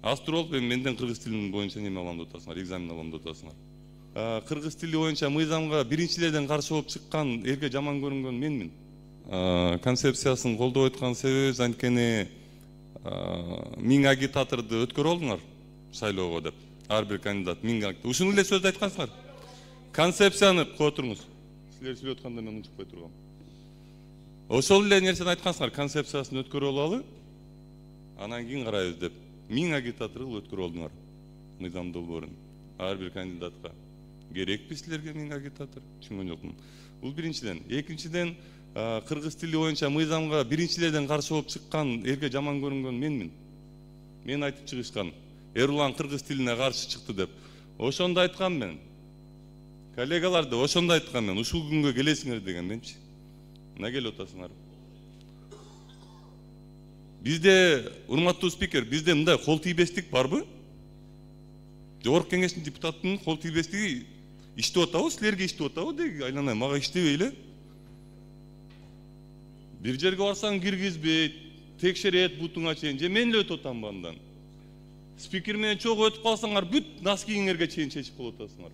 Астролог менден кыргыз тилин боюнча неме алам деп атасыңар, экзамен алам деп атасыңар. Кыргыз тили боюнча мыйзамга биринчилерден каршы болуп чыккан, элге жаман көрүнгөн менмин. Концепциясын колдоп айткан себебибиз анткени 1000 агитаторду өткөрүп алдыңар шайлоого деп. Ар бир кандидат 1000 агитатор. Ушуну эле сөздү айткансыңар. Концепцияны коюп отуруңуз. Силер сүйлөп атканда мен унчукпай тургам. Ошол эле нерсени айткансыңар, концепциясын өткөрүп алалы. Анан кийин карайбыз деп. 1000 агитатор кылып өткөрүп алдыңар. Мыйзам долбоорун. Ар бир кандидатка. Керекпи силерге 1000 агитатор? Түшүнгөн жокмун. Бул биринчиден. Экинчиден, кыргыз тили боюнча мыйзамга биринчилерден каршы болуп чыккан, элге жаман көрүнгөн менмин. Мен айтып чыгышкан. Эрлан кыргыз тилине каршы чыкты деп. Ошондо айткам мен. Коллегалар да ошондо айткан мен. Ушул күнгө келесиңер деген менчи. Мына келип атасыңар. Бизде, урматтуу спикер, бизде мындай кол тийбестик барбы? Жогорку кеңештин депутатынын кол тийбестиги иштеп атабы, силерге иштеп атабы деги айланайын, мага иштебей эле. Бир жерге барсаң киргизбейт, текшерет бутуңа чейин, же мен эле өтүп атам бандан. Спикер менен чогуу өтүп калсаңар, бүт нас кийиңерге чейин чечип болуп атасыңар.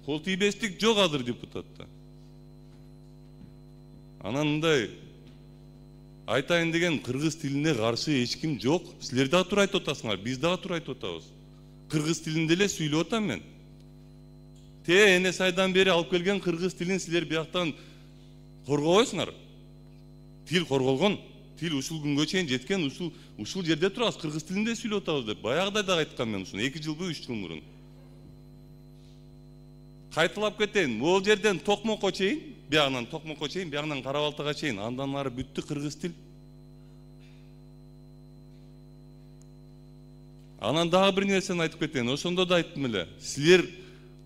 Кол тийбестик жок азыр депутатта. Анан мындай айтайын деген кыргыз тилине каршы эч ким жок. Силер дагы туура айтып атасыңар, биз дагы туура айтып атабыз. Кыргыз тилинде эле сүйлөп атам мен. Эне сайдан бери алып келген кыргыз тилин силер бияктан коргобойсуңар. Тил корголгон, тил ушул күнгө чейин жеткен, ушул жерде турабыз, кыргыз тилинде сүйлөп атабыз деп. Баягыда да айткан мен ушуну 2 жылбы 3 жыл мурун. Кайталап кетейин, бул жерден Токмокко чейин, биягынан Токмокко чейин, биягынан Кара-Балтага чейин, андан ары бүттү кыргыз тил. Анан дагы бир нерсени айтып кетейин, ошондо да айттым эле. Силер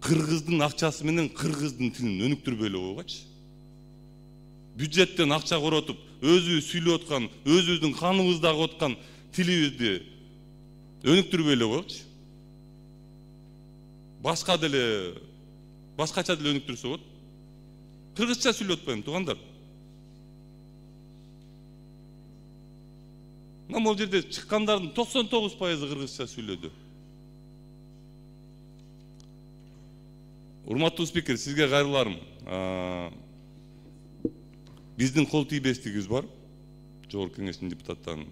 кыргыздын акчасы менен кыргыздын тилин өнүктүрбөй эле койгочу. Бюджеттен акча коротуп, өзүбүз сүйлөп аткан, өзүбүздүн каныбызда агып аткан тилибизди өнүктүрбөй эле койгочу. Башкача деле өнүктүрсө болот. Кыргызча сүйлөп атпайм, туугандар. Мына бул жерде чыккандардын 99% кыргызча сүйлөдү. Урматтуу спикер, сизге кайрыларым. Биздин кол тийбестигибиз бар, жогорку кеңештин депутаттарынын.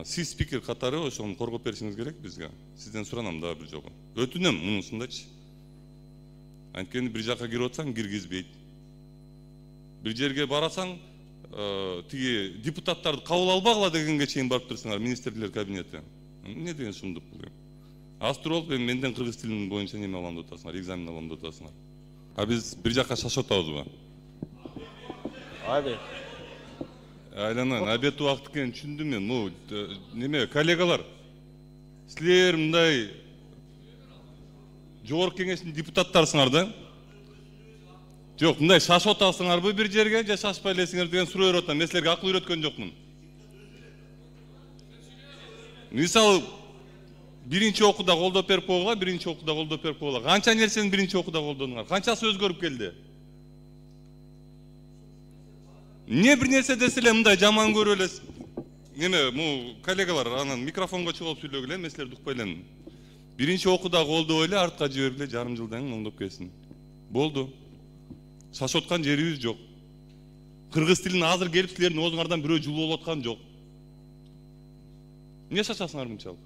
Сиз спикер катары ошону коргоп беришиңиз керек бизге. Сизден суранам дагы бир жолу. Өтүнөм мунусундачы. Анткени бир жакка кирип атсаң киргизбейт. Бир жерге барасаң, тиги депутаттарды кабыл албагыла дегенге чейин барып турсуңар, министрлер кабинети. Не деген сумдук бул? Астролог менден кыргыз тилин боюнча неме алам деп атасыңар, экзамен алам деп атасыңар. Биз бир жакка шашып атабызбы? Абе. Айланайын, обед убакыт экенин түшүндүм мен. Неме, коллегалар, силер мындай жогорку кеңештин депутаттарсыңар да? Жок, мындай шашып атасыңарбы бир жерге, же шашпай элесиңер деген суроо берип атам. Мен силерге акыл үйрөткөн жокмун. Мисалы, биринчи окууда колдоп берип койгула, Канча нерсени биринчи окууда колдонуңар? Канчасы өзгөрүп келди? Не бир нерсе десе эле мындай жаман көрүп элесиз. Неме, коллегалар, анан микрофонго чыгып сүйлөгүлө, мен силерди укпай элем. Биринчи окууда колдоп эле, артка жибергиле, жарым жылдан кийин оңдоп келсин. Болду. Шашып аткан жерибиз жок. Кыргыз тилин азыр келип силердин оозуңардан бирөө жулуп алып аткан жок. Эмне шашасыңар мынчалык?